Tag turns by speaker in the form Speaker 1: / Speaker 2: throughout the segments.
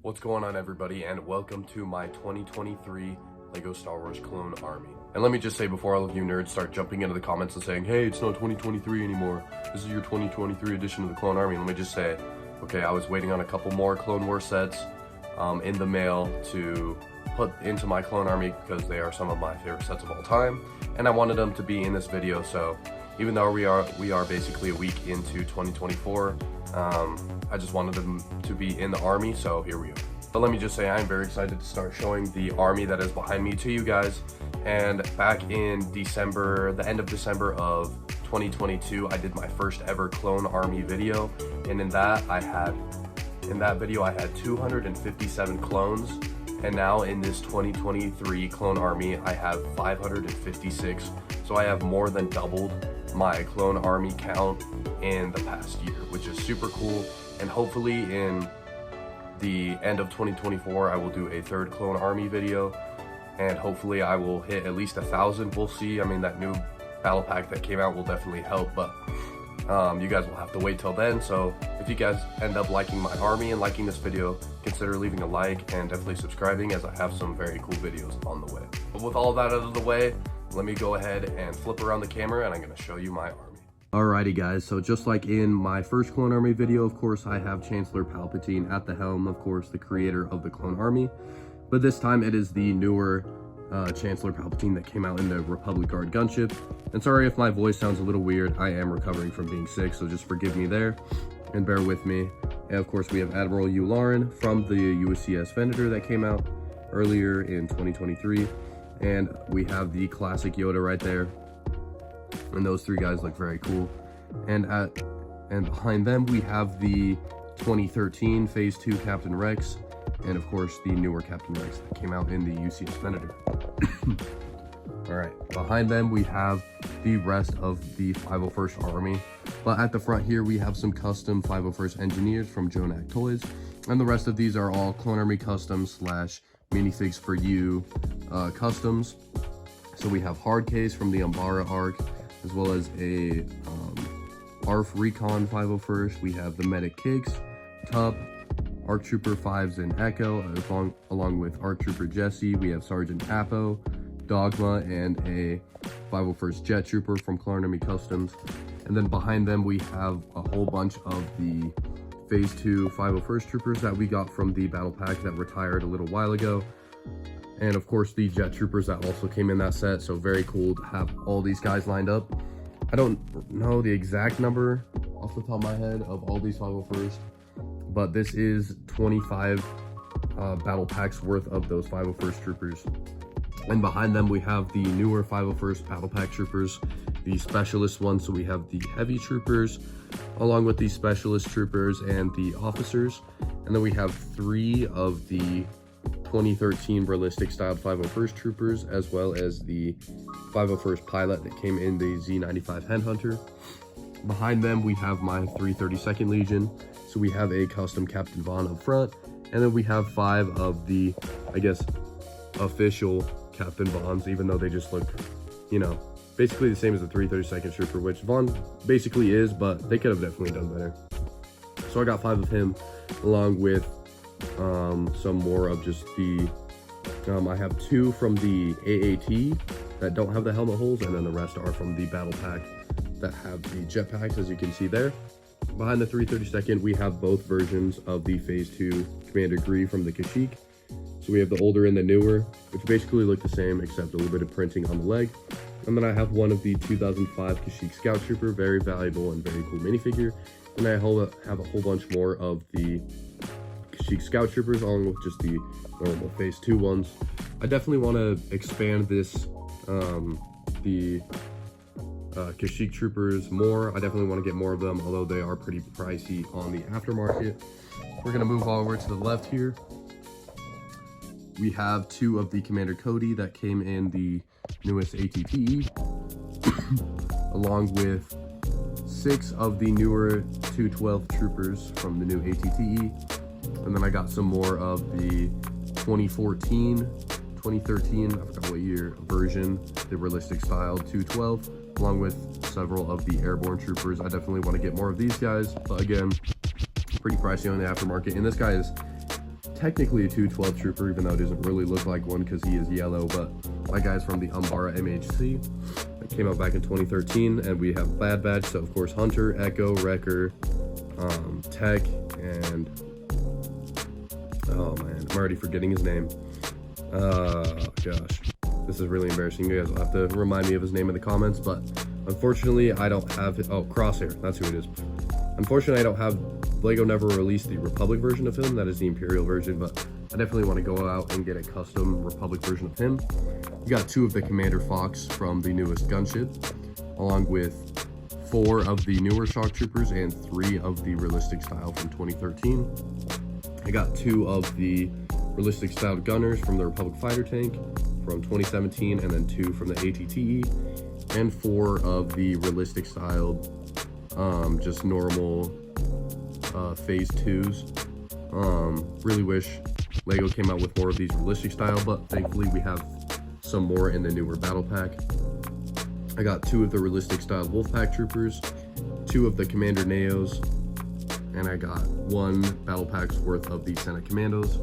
Speaker 1: What's going on, everybody, and welcome to my 2023 LEGO Star Wars Clone Army. And let me just say, before all of you nerds start jumping into the comments and saying, hey, it's not 2023 anymore, this is your 2023 edition of the Clone Army, let me just say, okay, I was waiting on a couple more Clone Wars sets in the mail to put into my Clone Army because they are some of my favorite sets of all time, and I wanted them to be in this video. So even though we are basically a week into 2024, I just wanted them to be in the army, so here we are. But let me just say, I'm very excited to start showing the army that is behind me to you guys. And back in December, the end of December of 2022, I did my first ever Clone Army video, and in that video I had 257 clones, and now in this 2023 Clone Army I have 556, so I have more than doubled my Clone Army count in the past year, which is super cool. And hopefully in the end of 2024 I will do a third Clone Army video, and hopefully I will hit at least 1,000. We'll see. I mean, that new battle pack that came out will definitely help, but you guys will have to wait till then. So if you guys end up liking my army and liking this video, consider leaving a like and definitely subscribing, as I have some very cool videos on the way. But with all that out of the way, let me go ahead and flip around the camera and I'm going to show you my army. Alrighty guys, so just like in my first Clone Army video, of course I have Chancellor Palpatine at the helm, of course the creator of the Clone Army, but this time it is the newer Chancellor Palpatine that came out in the Republic Guard gunship. And sorry if my voice sounds a little weird, I am recovering from being sick, so just forgive me there and bear with me. And of course we have Admiral Yularen from the USCS Venator that came out earlier in 2023, and we have the classic Yoda right there, and those three guys look very cool. And behind them we have the 2013 Phase 2 Captain Rex, and of course the newer Captain Rex that came out in the UCS Venator. Alright, behind them we have the rest of the 501st Army, but at the front here we have some custom 501st engineers from Jonak Toys, and the rest of these are all Clone Army customs slash minifigs for you customs. So we have Hardcase from the Umbara arc, as well as a ARF Recon 501st. We have the Medic Kicks, Tup, ARC Trooper 5s and Echo, along with ARC Trooper Jesse. We have Sergeant Apo, Dogma, and a 501st Jet Trooper from Clone Army Customs. And then behind them we have a whole bunch of the Phase 2 501st Troopers that we got from the Battle Pack that retired a little while ago. And of course the Jet Troopers that also came in that set, so very cool to have all these guys lined up. I don't know the exact number off the top of my head of all these 501st, but this is 25 battle packs worth of those 501st Troopers. And behind them we have the newer 501st Battle Pack Troopers, the Specialist ones. So we have the Heavy Troopers, along with the Specialist Troopers and the Officers. And then we have 3 of the 2013 ballistic styled 501st Troopers, as well as the 501st Pilot that came in the Z95 Hen Hunter. Behind them we have my 332nd Legion, so we have a custom Captain Vaughn up front, and then we have 5 of the, I guess, official Captain Vaughns, even though they just look, you know, basically the same as the 332nd Trooper, which Vaughn basically is, but they could have definitely done better. So I got 5 of him, along with some more of just the I have 2 from the AAT that don't have the helmet holes, and then the rest are from the battle pack that have the jetpacks, as you can see there. Behind the 332nd we have both versions of the Phase 2 Commander Gree from the Kashyyyk. So we have the older and the newer, which basically look the same except a little bit of printing on the leg. And then I have one of the 2005 Kashyyyk Scout Trooper, very valuable and very cool minifigure. And I have a whole bunch more of the Kashyyyk Scout Troopers, along with just the normal Phase 2 ones. I definitely want to expand this, the Kashyyyk Troopers more. I definitely want to get more of them, although they are pretty pricey on the aftermarket. We're going to move over to the left here. We have 2 of the Commander Cody that came in the newest ATPE, along with 6 of the newer 212 Troopers from the new ATTE. And then I got some more of the 2013, I forgot what year, version, the realistic style 212, along with several of the airborne troopers. I definitely want to get more of these guys, but again, pretty pricey on the aftermarket. And this guy is technically a 212 trooper, even though it doesn't really look like one because he is yellow, but my guy's from the Umbara MHC. It came out back in 2013, and we have Bad Batch, so of course Hunter, Echo, Wrecker, Tech, and oh man, I'm already forgetting his name. Gosh, this is really embarrassing. You guys will have to remind me of his name in the comments, but unfortunately I don't have it. Oh, Crosshair, that's who it is. Unfortunately, I don't have, LEGO never released the Republic version of him. That is the Imperial version, but I definitely want to go out and get a custom Republic version of him. We got 2 of the Commander Fox from the newest gunship, along with 4 of the newer Shock Troopers and 3 of the realistic style from 2013. I got 2 of the realistic style gunners from the Republic fighter tank from 2017, and then 2 from the ATTE, and 4 of the realistic styled just normal phase 2s. Really wish LEGO came out with more of these realistic style, but thankfully we have some more in the newer battle pack. I got 2 of the realistic style Wolfpack troopers, 2 of the Commander Neos, and I got 1 battle pack's worth of the Senate Commandos.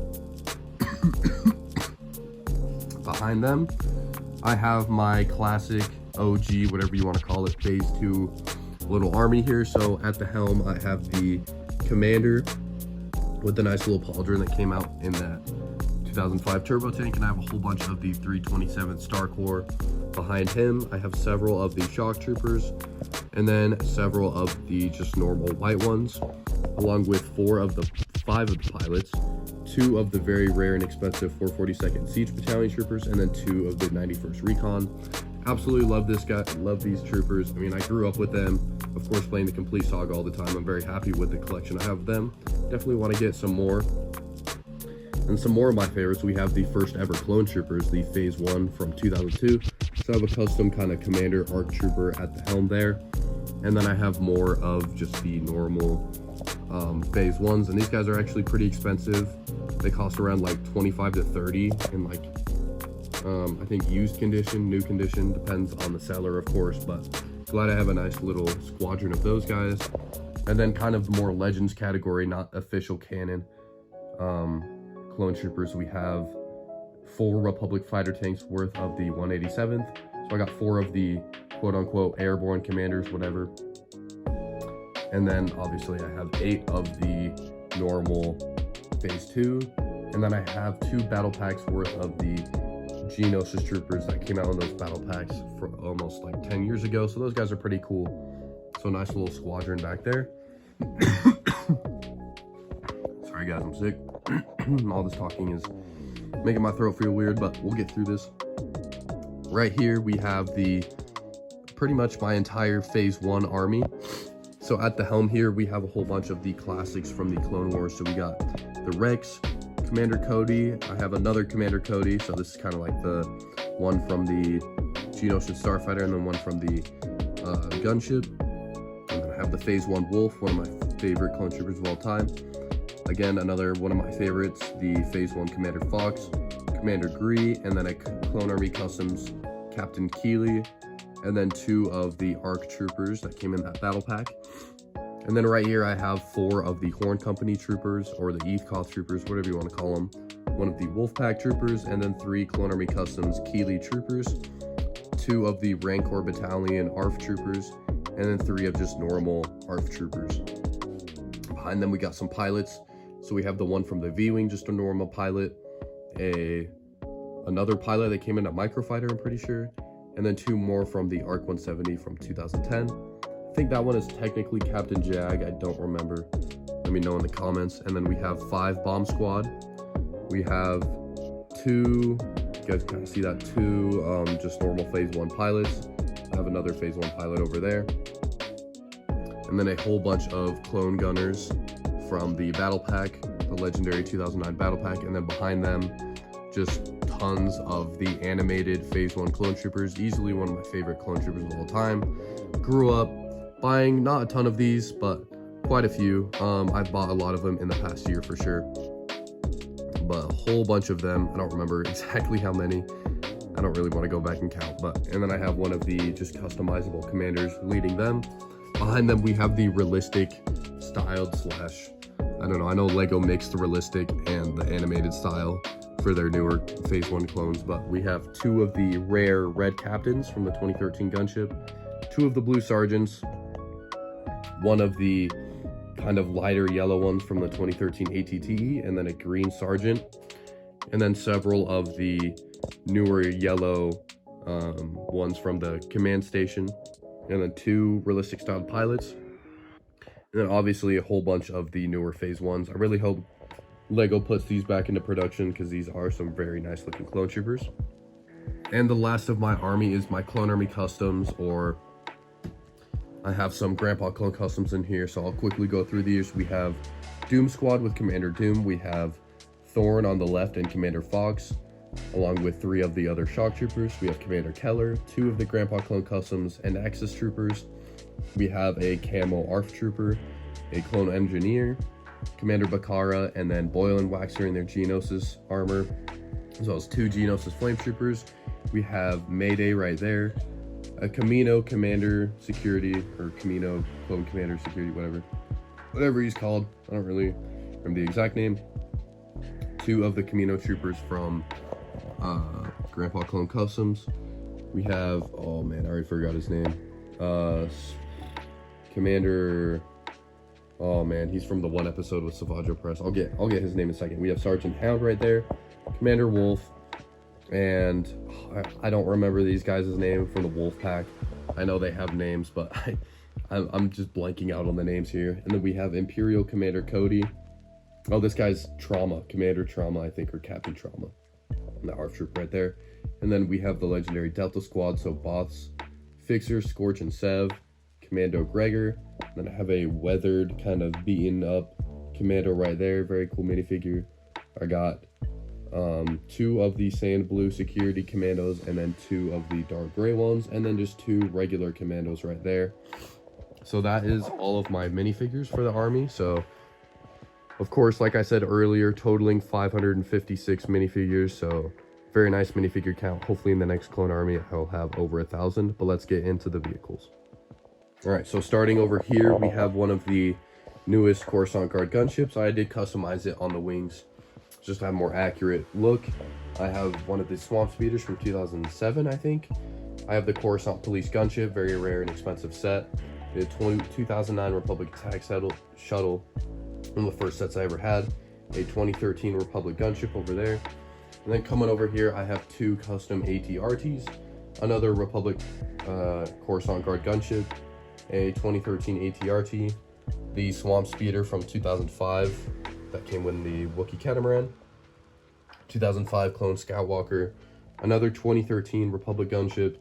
Speaker 1: Behind them, I have my classic OG, whatever you want to call it, phase 2 little army here. So at the helm, I have the Commander with the nice little pauldron that came out in that 2005 turbo tank, and I have a whole bunch of the 327 Star Corps. Behind him, I have several of the Shock Troopers, and then several of the just normal white ones, along with 5 of the pilots, 2 of the very rare and expensive 442nd Siege Battalion Troopers, and then 2 of the 91st Recon. Absolutely love this guy, love these troopers. I mean, I grew up with them, of course, playing the complete saga all the time. I'm very happy with the collection I have of them. Definitely want to get some more. And some more of my favorites, we have the first ever clone troopers, the phase 1 from 2002. So I have a custom kind of Commander ARC trooper at the helm there. And then I have more of just the normal phase 1s, and these guys are actually pretty expensive. They cost around like 25 to 30 in like I think used condition, new condition, depends on the seller of course, but glad I have a nice little squadron of those guys. And then kind of more Legends category, not official canon clone troopers, we have 4 Republic fighter tanks worth of the 187th. So I got 4 of the quote-unquote airborne commanders, whatever. And then obviously I have 8 of the normal phase 2. And then I have 2 battle packs worth of the Geonosis troopers that came out in those battle packs for almost like 10 years ago. So those guys are pretty cool. So nice little squadron back there. Sorry guys, I'm sick. All this talking is making my throat feel weird, but we'll get through this. Right here we have the pretty much my entire phase 1 army. So at the helm here we have a whole bunch of the classics from the Clone Wars. So we got the Rex, Commander Cody. I have another Commander Cody, so this is kind of like the one from the Geonosis Starfighter, and then one from the gunship. And then I have the phase 1 Wolf, one of my favorite clone troopers of all time. Again, another one of my favorites, the phase 1 Commander Fox, Commander Gree, and then a Clone Army Customs Captain Keeley, and then 2 of the ARC troopers that came in that battle pack. And then right here I have 4 of the Horn Company troopers, or the Eathcoth troopers, whatever you want to call them. 1 of the Wolfpack troopers, and then 3 Clone Army Customs Keeley troopers, 2 of the Rancor Battalion ARF troopers, and then 3 of just normal ARF troopers. Behind them we got some pilots. So we have the one from the V-Wing, just a normal pilot, another pilot that came in a microfighter, I'm pretty sure, and then 2 more from the ARC 170 from 2010. I think that one is technically Captain Jag, I don't remember. Let me know in the comments. And then we have 5 bomb squad. We have 2, you guys kind of see that, 2 just normal phase 1 pilots. I have another phase 1 pilot over there. And then a whole bunch of clone gunners from the battle pack, the legendary 2009 battle pack. And then behind them, just tons of the animated phase 1 clone troopers. Easily one of my favorite clone troopers of all time. Grew up buying not a ton of these, but quite a few. I've bought a lot of them in the past year for sure, but a whole bunch of them. I don't remember exactly how many. I don't really want to go back and count, but and then I have one of the just customizable commanders leading them. Behind them we have the realistic styled slash, I don't know, I know LEGO mixed the realistic and the animated style for their newer Phase 1 clones. But we have 2 of the rare red captains from the 2013 gunship, 2 of the blue sergeants, 1 of the kind of lighter yellow ones from the 2013 ATTE, and then a green sergeant, and then several of the newer yellow ones from the command station, and then 2 realistic styled pilots, and then obviously a whole bunch of the newer Phase 1s. I really hope LEGO puts these back into production because these are some very nice looking clone troopers. And the last of my army is my Clone Army Customs, or I have some Grandpa Clone Customs in here, so I'll quickly go through these. We have Doom Squad with Commander Doom. We have Thorn on the left and Commander Fox, along with 3 of the other Shock Troopers. We have Commander Keller, 2 of the Grandpa Clone Customs and Axis Troopers. We have a Camo ARF Trooper, a Clone Engineer, Commander Bakara, and then Boyle and Waxer in their Geonosis armor, as well as 2 Geonosis Flame Troopers. We have Mayday right there, a Camino Commander Security, or Camino Clone Commander Security, whatever he's called. I don't really remember the exact name. 2 of the Camino Troopers from Grandpa Clone Customs. We have, oh man, I already forgot his name. Commander, oh man, he's from the one episode with Savaggio Press. I'll get his name in a second. We have Sergeant Hound right there, Commander Wolf, and I don't remember these guys' name from the Wolf Pack. I know they have names, but I'm just blanking out on the names here. And then we have Imperial Commander Cody. Oh, this guy's Trauma, Commander Trauma, I think, or Captain Trauma. And the ARF troop right there. And then we have the legendary Delta Squad, so Boths, Fixer, Scorch, and Sev, Commando Gregor. Then I have a weathered, kind of beaten up Commando right there, very cool minifigure. I got 2 of the Sand Blue Security Commandos, and then 2 of the Dark Gray ones, and then just 2 regular Commandos right there. So that is all of my minifigures for the army. So of course, like I said earlier, totaling 556 minifigures, so very nice minifigure count. Hopefully in the next clone army I'll have over 1,000, but let's get into the vehicles. All right, so starting over here, we have one of the newest Coruscant Guard gunships. I did customize it on the wings just to have a more accurate look. I have one of the Swamp Speeders from 2007, I think. I have the Coruscant Police gunship, very rare and expensive set. The 2009 Republic Attack Shuttle, one of the first sets I ever had. A 2013 Republic gunship over there. And then coming over here, I have 2 custom AT-RTs, another Republic Coruscant Guard gunship, a 2013 AT-RT, the Swamp Speeder from 2005 that came with the Wookiee Catamaran, 2005 Clone Scoutwalker, another 2013 Republic gunship,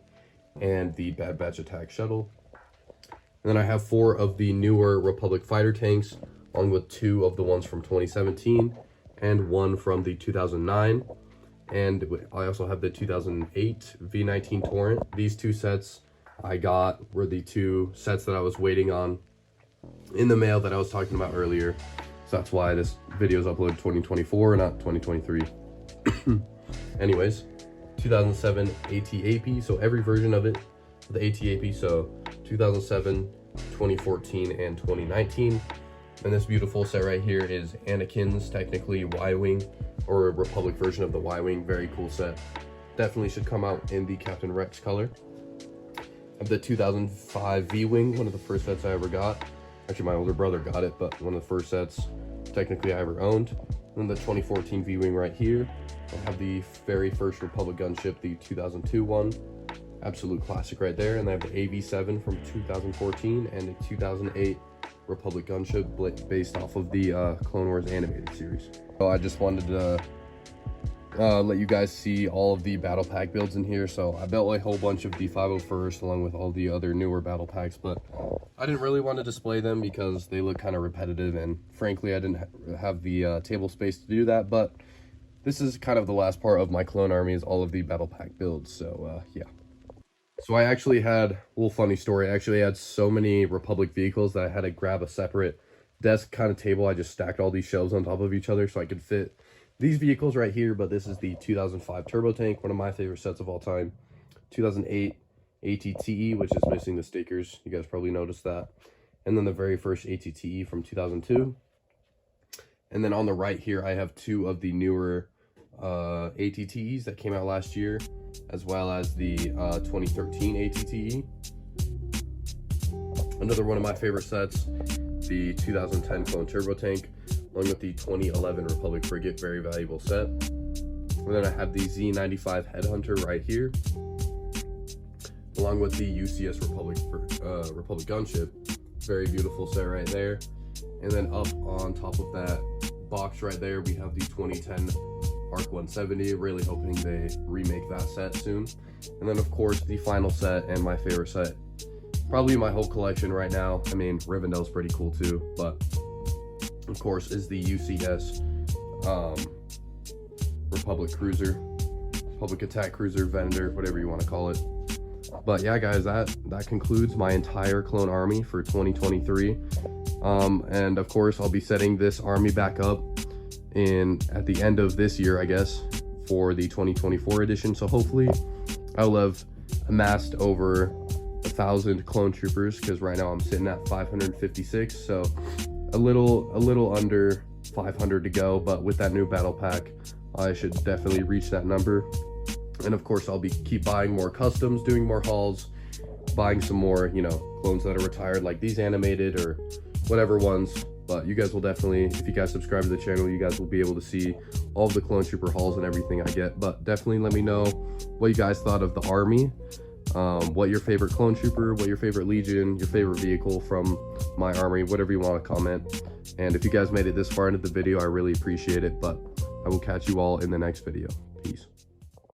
Speaker 1: and the Bad Batch Attack Shuttle. And then I have 4 of the newer Republic fighter tanks, along with 2 of the ones from 2017 and 1 from the 2009. And I also have the 2008 V19 Torrent. These 2 sets I got were the 2 sets that I was waiting on in the mail that I was talking about earlier. So that's why this video is uploaded 2024, not 2023. Anyways, 2007 AT-AP, so every version of it, the AT-AP, so 2007, 2014, and 2019. And this beautiful set right here is Anakin's, technically Y-Wing, or a Republic version of the Y-Wing. Very cool set. Definitely should come out in the Captain Rex color. I have the 2005 V-Wing, one of the first sets I ever got. Actually, my older brother got it, but one of the first sets technically I ever owned. And the 2014 V-Wing right here. I have the very first Republic gunship, the 2002 one. Absolute classic right there. And I have the AV-7 from 2014 and the 2008 Republic gunship based off of the Clone Wars animated series. So I just wanted to let you guys see all of the battle pack builds in here. So I built a whole bunch of the 501st along with all the other newer battle packs, but I didn't really want to display them because they look kind of repetitive, and frankly I didn't have the table space to do that. But this is kind of the last part of my clone army, is all of the battle pack builds. So yeah. So I actually had a little funny story. I actually had so many Republic vehicles that I had to grab a separate desk kind of table. I just stacked all these shelves on top of each other so I could fit these vehicles right here. But this is the 2005 Turbo Tank, one of my favorite sets of all time. 2008 ATTE, which is missing the stickers. You guys probably noticed that. And then the very first ATTE from 2002. And then on the right here, I have two of the newer ATTEs that came out last year, as well as the 2013 ATTE. Another one of my favorite sets, the 2010 Clone Turbo Tank, along with the 2011 Republic Frigate, very valuable set. And then I have the Z95 Headhunter right here, along with the UCS Republic Gunship, very beautiful set right there. And then up on top of that box right there, we have the 2010 Arc 170, really hoping they remake that set soon. And then of course the final set, and my favorite set, probably my whole collection right now, I mean Rivendell's pretty cool too, but of course is the UCS Republic Cruiser, Republic Attack Cruiser, Vendor, whatever you want to call it. But yeah guys, that concludes my entire clone army for 2023. And of course I'll be setting this army back up at the end of this year, I guess, for the 2024 edition. So hopefully I'll have amassed over 1,000 clone troopers, because right now I'm sitting at 556, so a little under 500 to go. But with that new battle pack, I should definitely reach that number. And of course I'll keep buying more customs, doing more hauls, buying some more, you know, clones that are retired, like these animated or whatever ones. But you guys will definitely, if you guys subscribe to the channel, you guys will be able to see all of the clone trooper hauls and everything I get. But definitely let me know what you guys thought of the army, what your favorite clone trooper, what your favorite legion, your favorite vehicle from my army, whatever you want to comment. And if you guys made it this far into the video, I really appreciate it. But I will catch you all in the next video. Peace.